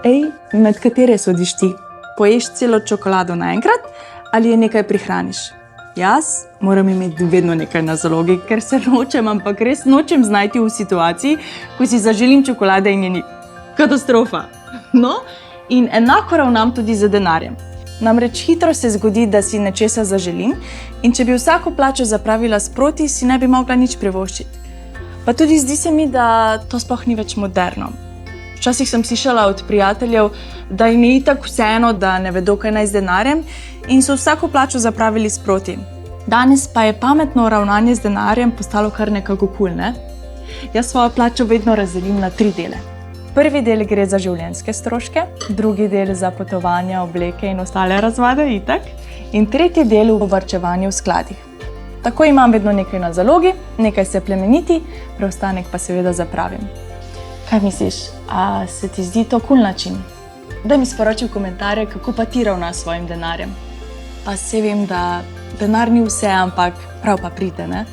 Ej, med katere sodiš ti? Poješ celo čokolado naenkrat ali je nekaj prihraniš? Jaz moram imeti vedno nekaj na zalogi, ker se nočem, ampak res nočem znajti v situaciji, ko si zaželim čokolade in je ni. Katastrofa. No, in enako ravnam tudi z denarjem. Namreč hitro se zgodi, da si nečesa zaželim in če bi vsako plačo zapravila sproti, si ne bi mogla nič privoščiti. Pa tudi zdi se mi, da to sploh ni več moderno. Včasih sem slišala od prijateljev, da jim je itak vseeno, da ne vedo, kaj naj z denarjem in so vsako plačo zapravili sproti. Danes pa je pametno ravnanje z denarjem postalo kar nekako kul, ne? Jaz svojo plačo vedno razdelim na 3 dele. Prvi del gre za življenjske stroške, drugi del za potovanja, obleke in ostale razvade, itak, in tretji del v varčevanju v skladih. Tako imam vedno nekaj na zalogi, nekaj se plemeniti, preostanek pa seveda zapravim. Kaj misliš, a se ti zdi to kul način? Daj mi sporoči v komentarje, kako pa ti ravnaš s svojim denarjem. Pa se vem, da denar ni vse, ampak prav pa pride, ne?